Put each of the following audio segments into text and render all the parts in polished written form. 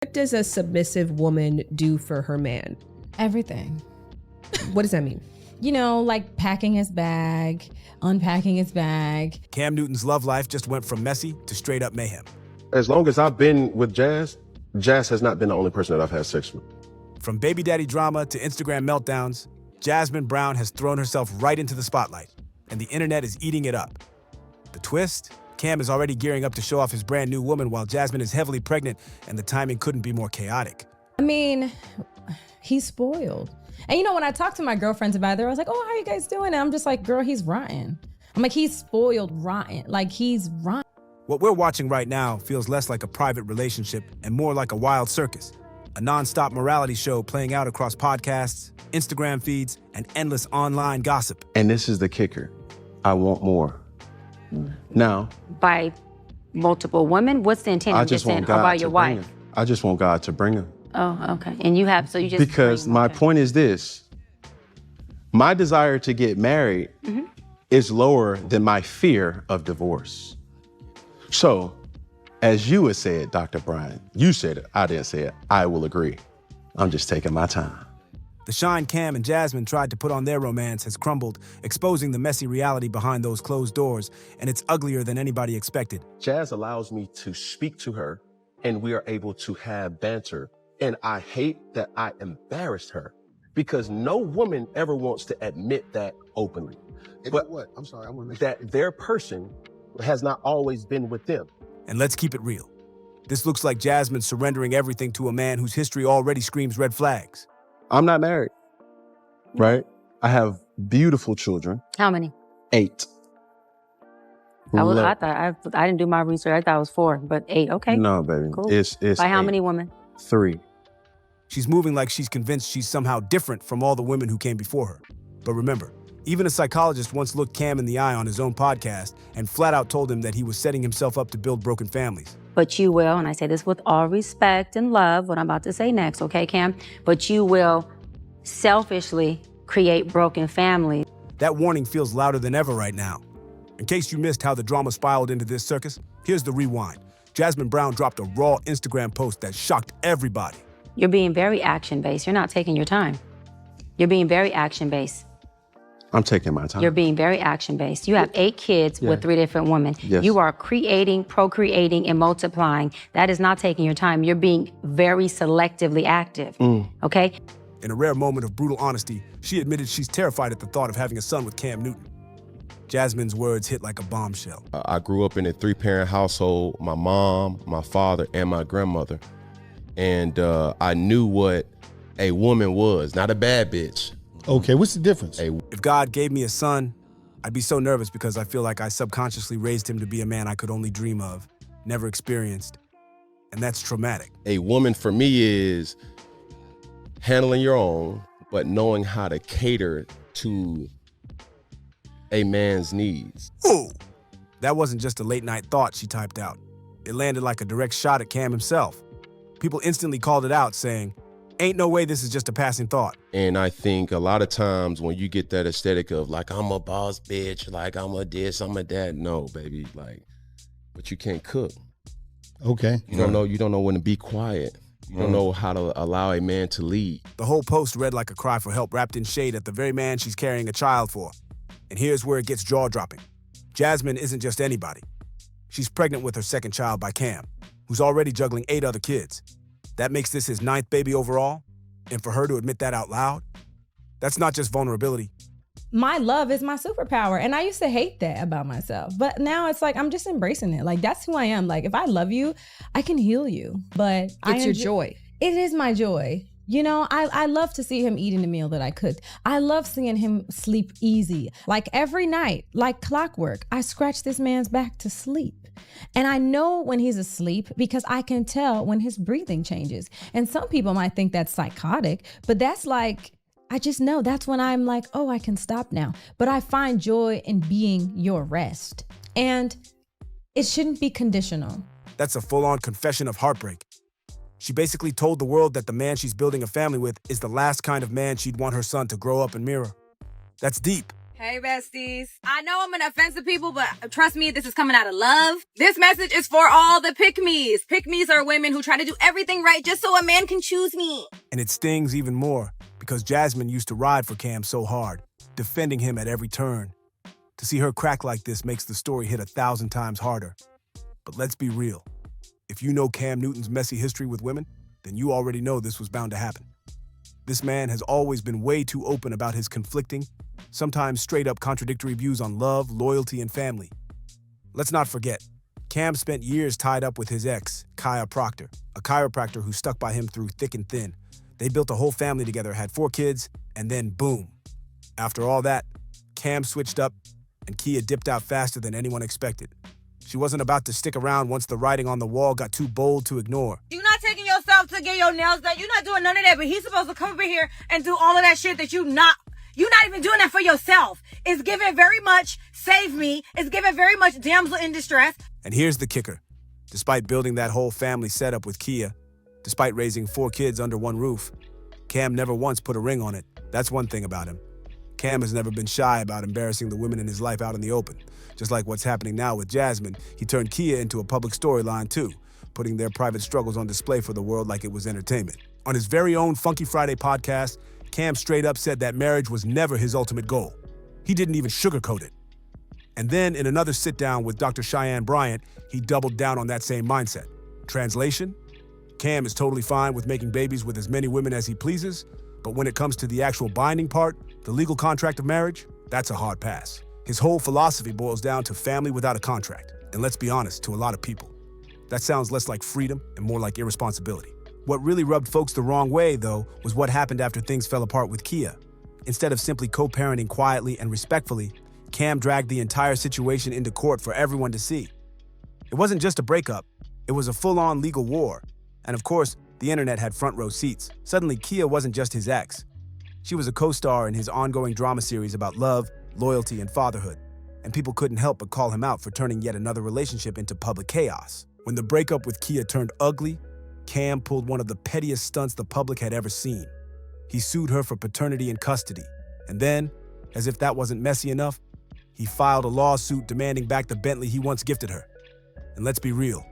what does a submissive woman do for her man? Everything. What does that mean? You know, like packing his bag, unpacking his bag. Cam Newton's love life just went from messy to straight up mayhem. As long as I've been with Jazz, Jazz has not been the only person that I've had sex with. From baby daddy drama to Instagram meltdowns, Jasmin Brown has thrown herself right into the spotlight, and the internet is eating it up. The twist? Cam is already gearing up to show off his brand new woman while Jasmin is heavily pregnant, and the timing couldn't be more chaotic. I mean, he's spoiled. And you know, when I talk to my girlfriends about it, I was like, oh, how are you guys doing? And I'm just like, girl, he's rotten. I'm like, he's spoiled rotten. Like, he's rotten. What we're watching right now feels less like a private relationship and more like a wild circus, a non-stop morality show playing out across podcasts, Instagram feeds, and endless online gossip. And this is the kicker. I want more. Now, By multiple women? What's the intent I of just just want saying, God about to your bring wife? her. I just want God to bring her. Oh, okay. And you have, so you just. Because my point is this. My desire to get married is lower than my fear of divorce. So, as you had said, Dr. Brian, you said it, I didn't say it, I will agree. I'm just taking my time. The shine Cam and Jasmine tried to put on their romance has crumbled, exposing the messy reality behind those closed doors, and it's uglier than anybody expected. Jazz allows me to speak to her, and we are able to have banter. And I hate that I embarrassed her, because no woman ever wants to admit that openly. But what? I'm sorry, I want to make that their person has not always been with them. And let's keep it real. This looks like Jasmine surrendering everything to a man whose history already screams red flags. I'm not married, right? I have beautiful children. How many? 8. I thought, I didn't do my research. I thought it was 4, but 8, okay. No, baby. Cool. It's By how 8. many women? 3. She's moving like she's convinced she's somehow different from all the women who came before her. But remember, even a psychologist once looked Cam in the eye on his own podcast and flat out told him that he was setting himself up to build broken families. But you will, and I say this with all respect and love, what I'm about to say next, okay, Cam? But you will selfishly create broken families. That warning feels louder than ever right now. In case you missed how the drama spiraled into this circus, here's the rewind. Jasmin Brown dropped a raw Instagram post that shocked everybody. You're being very action-based. You're not taking your time. You're being very action-based. I'm taking my time. You're being very action-based. You have 8 kids with 3 different women. Yes. You are creating, procreating, and multiplying. That is not taking your time. You're being very selectively active, okay? In a rare moment of brutal honesty, she admitted she's terrified at the thought of having a son with Cam Newton. Jasmine's words hit like a bombshell. I grew up in a 3-parent household, my mom, my father, and my grandmother. And I knew what a woman was, not a bad bitch. Okay, what's the difference? If God gave me a son, I'd be so nervous because I feel like I subconsciously raised him to be a man I could only dream of, never experienced. And that's traumatic. A woman for me is handling your own, but knowing how to cater to a man's needs. Ooh! That wasn't just a late night thought she typed out. It landed like a direct shot at Cam himself. People instantly called it out saying, ain't no way this is just a passing thought. And I think a lot of times when you get that aesthetic of like, I'm a boss bitch, like I'm a this, I'm a that. No, baby, like, but you can't cook. Okay. You don't know when to be quiet. You don't know how to allow a man to lead. The whole post read like a cry for help wrapped in shade at the very man she's carrying a child for. And here's where it gets jaw-dropping. Jasmin isn't just anybody. She's pregnant with her second child by Cam, who's already juggling 8 other kids. That makes this his 9th baby overall. And for her to admit that out loud, that's not just vulnerability. My love is my superpower. And I used to hate that about myself. But now it's like, I'm just embracing it. Like, that's who I am. Like, if I love you, I can heal you. But It's your joy. It is my joy. You know, I love to see him eating the meal that I cooked. I love seeing him sleep easy. Like every night, like clockwork, I scratch this man's back to sleep. And I know when he's asleep because I can tell when his breathing changes. And some people might think that's psychotic, but that's like, I just know that's when I'm like, oh, I can stop now. But I find joy in being your rest. And it shouldn't be conditional. That's a full-on confession of heartbreak. She basically told the world that the man she's building a family with is the last kind of man she'd want her son to grow up and mirror. That's deep. Hey, besties. I know I'm gonna offend some people, but trust me, this is coming out of love. This message is for all the pick-me's. Pick-me's are women who try to do everything right just so a man can choose me. And it stings even more because Jasmine used to ride for Cam so hard, defending him at every turn. To see her crack like this makes the story hit 1,000 times harder. But let's be real. If you know Cam Newton's messy history with women, then you already know this was bound to happen. This man has always been way too open about his conflicting, sometimes straight-up contradictory views on love, loyalty, and family. Let's not forget, Cam spent years tied up with his ex, Kaya Proctor, a chiropractor who stuck by him through thick and thin. They built a whole family together, had 4 kids, and then boom. After all that, Cam switched up, and Kia dipped out faster than anyone expected. She wasn't about to stick around once the writing on the wall got too bold to ignore. You're not taking yourself to get your nails done. You're not doing none of that, but he's supposed to come over here and do all of that shit that you're not even doing that for yourself. It's giving very much save me. It's giving very much damsel in distress. And here's the kicker. Despite building that whole family setup with Kia, despite raising 4 kids under one roof, Cam never once put a ring on it. That's one thing about him. Cam has never been shy about embarrassing the women in his life out in the open. Just like what's happening now with Jasmine, he turned Kia into a public storyline too, putting their private struggles on display for the world like it was entertainment. On his very own Funky Friday podcast, Cam straight up said that marriage was never his ultimate goal. He didn't even sugarcoat it. And then in another sit-down with Dr. Cheyenne Bryant, he doubled down on that same mindset. Translation? Cam is totally fine with making babies with as many women as he pleases, but when it comes to the actual binding part, the legal contract of marriage, that's a hard pass. His whole philosophy boils down to family without a contract. And let's be honest, to a lot of people, that sounds less like freedom and more like irresponsibility. What really rubbed folks the wrong way, though, was what happened after things fell apart with Kia. Instead of simply co-parenting quietly and respectfully, Cam dragged the entire situation into court for everyone to see. It wasn't just a breakup, it was a full-on legal war. And of course, the internet had front-row seats. Suddenly, Kia wasn't just his ex. She was a co-star in his ongoing drama series about love, loyalty, and fatherhood. And people couldn't help but call him out for turning yet another relationship into public chaos. When the breakup with Kia turned ugly, Cam pulled one of the pettiest stunts the public had ever seen. He sued her for paternity and custody. And then, as if that wasn't messy enough, he filed a lawsuit demanding back the Bentley he once gifted her. And let's be real,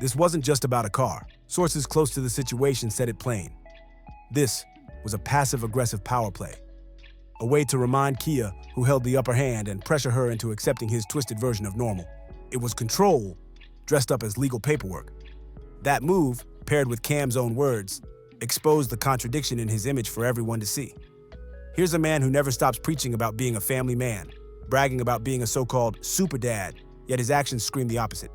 this wasn't just about a car. Sources close to the situation said it plain. This was a passive-aggressive power play. A way to remind Kia who held the upper hand and pressure her into accepting his twisted version of normal. It was control, dressed up as legal paperwork. That move, paired with Cam's own words, exposed the contradiction in his image for everyone to see. Here's a man who never stops preaching about being a family man, bragging about being a so-called super dad, yet his actions scream the opposite.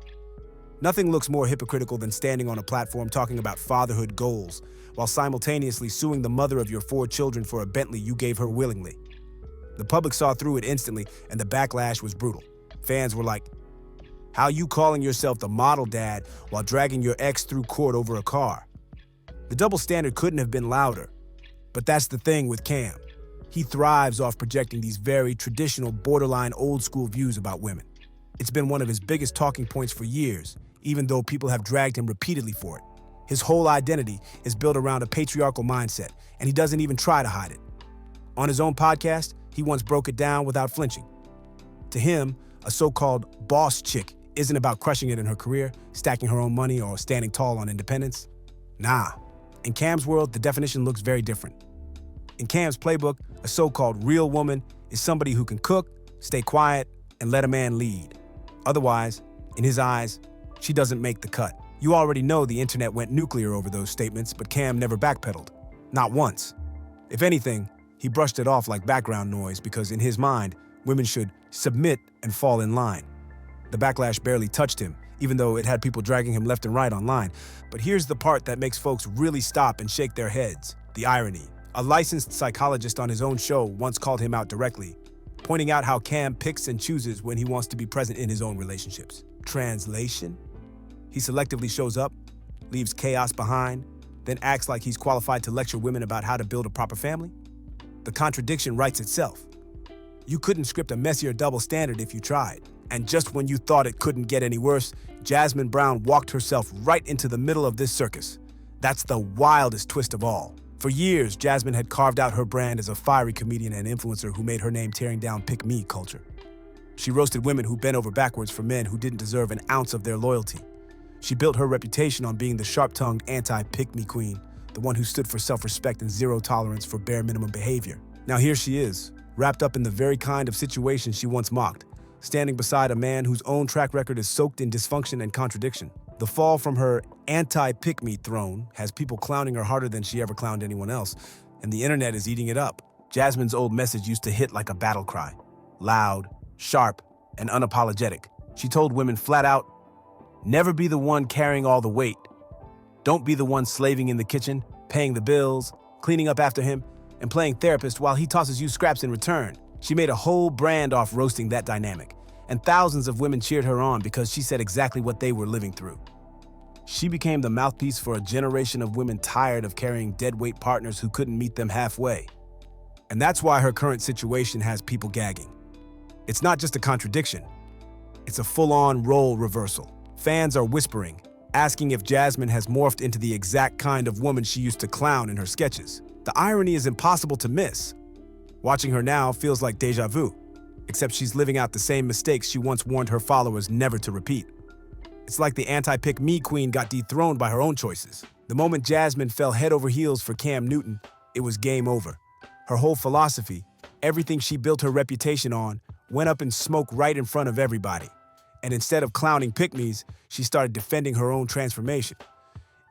Nothing looks more hypocritical than standing on a platform talking about fatherhood goals, while simultaneously suing the mother of your 4 children for a Bentley you gave her willingly. The public saw through it instantly, and the backlash was brutal. Fans were like, how you calling yourself the model dad while dragging your ex through court over a car? The double standard couldn't have been louder. But that's the thing with Cam. He thrives off projecting these very traditional, borderline old-school views about women. It's been one of his biggest talking points for years, even though people have dragged him repeatedly for it. His whole identity is built around a patriarchal mindset, and he doesn't even try to hide it. On his own podcast, he once broke it down without flinching. To him, a so-called boss chick isn't about crushing it in her career, stacking her own money, or standing tall on independence. Nah. In Cam's world, the definition looks very different. In Cam's playbook, a so-called real woman is somebody who can cook, stay quiet, and let a man lead. Otherwise, in his eyes, she doesn't make the cut. You already know the internet went nuclear over those statements, but Cam never backpedaled. Not once. If anything, he brushed it off like background noise because in his mind, women should submit and fall in line. The backlash barely touched him, even though it had people dragging him left and right online. But here's the part that makes folks really stop and shake their heads. The irony. A licensed psychologist on his own show once called him out directly, pointing out how Cam picks and chooses when he wants to be present in his own relationships. Translation? He selectively shows up, leaves chaos behind, then acts like he's qualified to lecture women about how to build a proper family? The contradiction writes itself. You couldn't script a messier double standard if you tried. And just when you thought it couldn't get any worse, Jasmin Brown walked herself right into the middle of this circus. That's the wildest twist of all. For years, Jasmin had carved out her brand as a fiery comedian and influencer who made her name tearing down pick-me culture. She roasted women who bent over backwards for men who didn't deserve an ounce of their loyalty. She built her reputation on being the sharp-tongued anti-pick-me queen, the one who stood for self-respect and zero tolerance for bare minimum behavior. Now here she is, wrapped up in the very kind of situation she once mocked, standing beside a man whose own track record is soaked in dysfunction and contradiction. The fall from her anti-pick-me throne has people clowning her harder than she ever clowned anyone else, and the internet is eating it up. Jasmin's old message used to hit like a battle cry, loud, sharp, and unapologetic. She told women flat out, never be the one carrying all the weight. Don't be the one slaving in the kitchen, paying the bills, cleaning up after him, and playing therapist while he tosses you scraps in return. She made a whole brand off roasting that dynamic, and thousands of women cheered her on because she said exactly what they were living through. She became the mouthpiece for a generation of women tired of carrying deadweight partners who couldn't meet them halfway. And that's why her current situation has people gagging. It's not just a contradiction, it's a full-on role reversal. Fans are whispering, asking if Jasmin has morphed into the exact kind of woman she used to clown in her sketches. The irony is impossible to miss. Watching her now feels like deja vu, except she's living out the same mistakes she once warned her followers never to repeat. It's like the anti-pick-me queen got dethroned by her own choices. The moment Jasmin fell head over heels for Cam Newton, it was game over. Her whole philosophy, everything she built her reputation on, went up in smoke right in front of everybody. And instead of clowning pick-me's, she started defending her own transformation.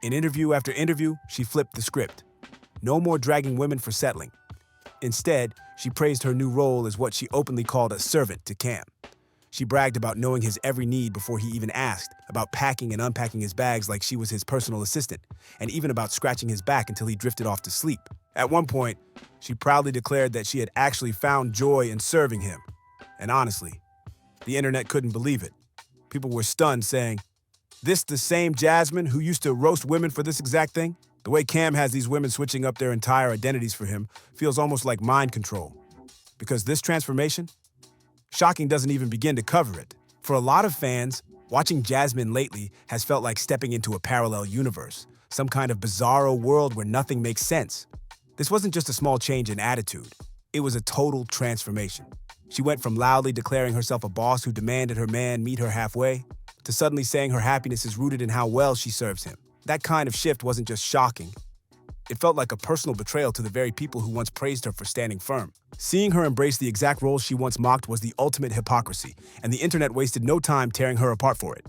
In interview after interview, she flipped the script. No more dragging women for settling. Instead, she praised her new role as what she openly called a servant to Cam. She bragged about knowing his every need before he even asked, about packing and unpacking his bags like she was his personal assistant, and even about scratching his back until he drifted off to sleep. At one point, she proudly declared that she had actually found joy in serving him. And honestly, the internet couldn't believe it. People were stunned, saying, "This the same Jasmin who used to roast women for this exact thing?" The way Cam has these women switching up their entire identities for him feels almost like mind control. Because this transformation, shocking doesn't even begin to cover it. For a lot of fans, watching Jasmin lately has felt like stepping into a parallel universe, some kind of bizarro world where nothing makes sense. This wasn't just a small change in attitude, it was a total transformation. She went from loudly declaring herself a boss who demanded her man meet her halfway, to suddenly saying her happiness is rooted in how well she serves him. That kind of shift wasn't just shocking. It felt like a personal betrayal to the very people who once praised her for standing firm. Seeing her embrace the exact role she once mocked was the ultimate hypocrisy, and the internet wasted no time tearing her apart for it.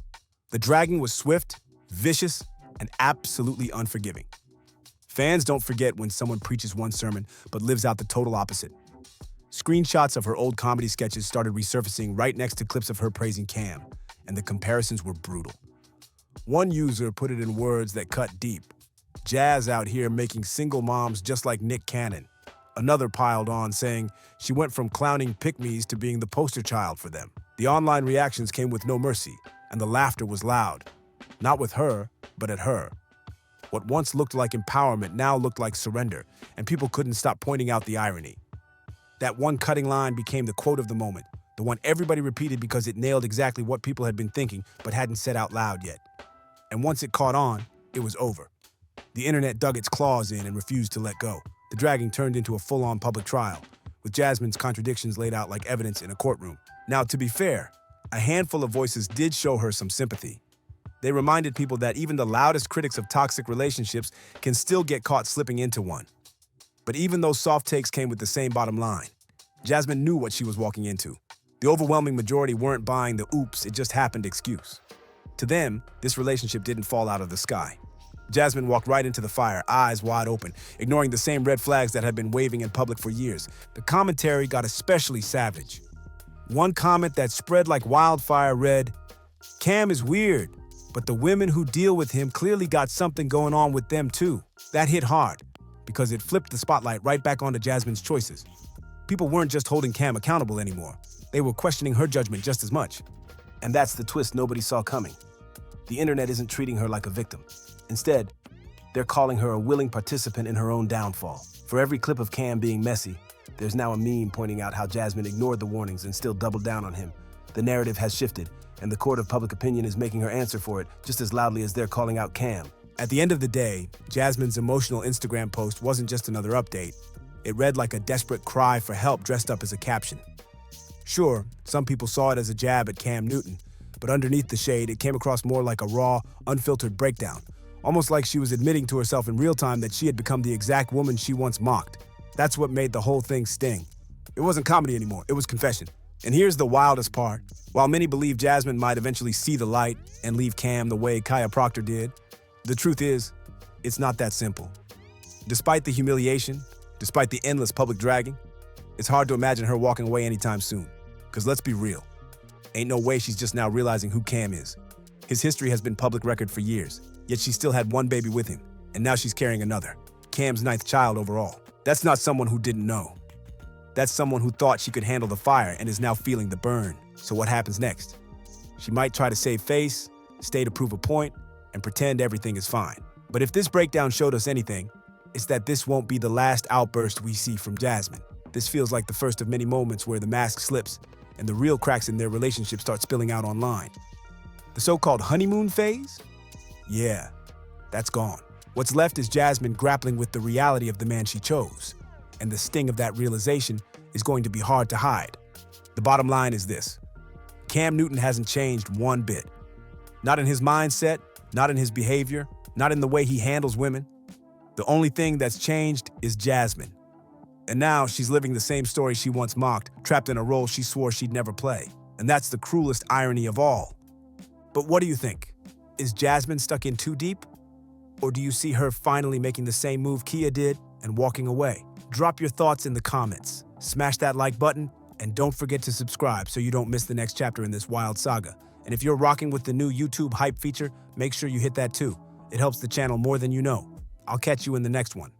The dragging was swift, vicious, and absolutely unforgiving. Fans don't forget when someone preaches one sermon but lives out the total opposite. Screenshots of her old comedy sketches started resurfacing right next to clips of her praising Cam, and the comparisons were brutal. One user put it in words that cut deep. Jazz out here making single moms just like Nick Cannon. Another piled on, saying she went from clowning pick-me's to being the poster child for them. The online reactions came with no mercy, and the laughter was loud. Not with her, but at her. What once looked like empowerment now looked like surrender, and people couldn't stop pointing out the irony. That one cutting line became the quote of the moment, the one everybody repeated because it nailed exactly what people had been thinking but hadn't said out loud yet. And once it caught on, it was over. The internet dug its claws in and refused to let go. The dragging turned into a full-on public trial, with Jasmin's contradictions laid out like evidence in a courtroom. Now, to be fair, a handful of voices did show her some sympathy. They reminded people that even the loudest critics of toxic relationships can still get caught slipping into one. But even those soft takes came with the same bottom line. Jasmin knew what she was walking into. The overwhelming majority weren't buying the "oops, it just happened" excuse. To them, this relationship didn't fall out of the sky. Jasmin walked right into the fire, eyes wide open, ignoring the same red flags that had been waving in public for years. The commentary got especially savage. One comment that spread like wildfire read, "Cam is weird, but the women who deal with him clearly got something going on with them too." That hit hard, because it flipped the spotlight right back onto Jasmin's choices. People weren't just holding Cam accountable anymore. They were questioning her judgment just as much. And that's the twist nobody saw coming. The internet isn't treating her like a victim. Instead, they're calling her a willing participant in her own downfall. For every clip of Cam being messy, there's now a meme pointing out how Jasmin ignored the warnings and still doubled down on him. The narrative has shifted, and the court of public opinion is making her answer for it just as loudly as they're calling out Cam. At the end of the day, Jasmine's emotional Instagram post wasn't just another update. It read like a desperate cry for help dressed up as a caption. Sure, some people saw it as a jab at Cam Newton, but underneath the shade, it came across more like a raw, unfiltered breakdown, almost like she was admitting to herself in real time that she had become the exact woman she once mocked. That's what made the whole thing sting. It wasn't comedy anymore, it was confession. And here's the wildest part. While many believe Jasmine might eventually see the light and leave Cam the way Kaya Proctor did, the truth is, it's not that simple. Despite the humiliation, despite the endless public dragging, it's hard to imagine her walking away anytime soon. Because let's be real, ain't no way she's just now realizing who Cam is. His history has been public record for years, yet she still had one baby with him, and now she's carrying another, Cam's 9th child overall. That's not someone who didn't know. That's someone who thought she could handle the fire and is now feeling the burn. So what happens next? She might try to save face, stay to prove a point, and pretend everything is fine. But if this breakdown showed us anything, it's that this won't be the last outburst we see from Jasmine. This feels like the first of many moments where the mask slips and the real cracks in their relationship start spilling out online. The so-called honeymoon phase? Yeah, that's gone. What's left is Jasmine grappling with the reality of the man she chose, and the sting of that realization is going to be hard to hide. The bottom line is this: Cam Newton hasn't changed one bit. Not in his mindset, not in his behavior, not in the way he handles women. The only thing that's changed is Jasmine. And now she's living the same story she once mocked, trapped in a role she swore she'd never play. And that's the cruelest irony of all. But what do you think? Is Jasmine stuck in too deep? Or do you see her finally making the same move Kia did and walking away? Drop your thoughts in the comments, smash that like button, and don't forget to subscribe so you don't miss the next chapter in this wild saga. And if you're rocking with the new YouTube hype feature, make sure you hit that too. It helps the channel more than you know. I'll catch you in the next one.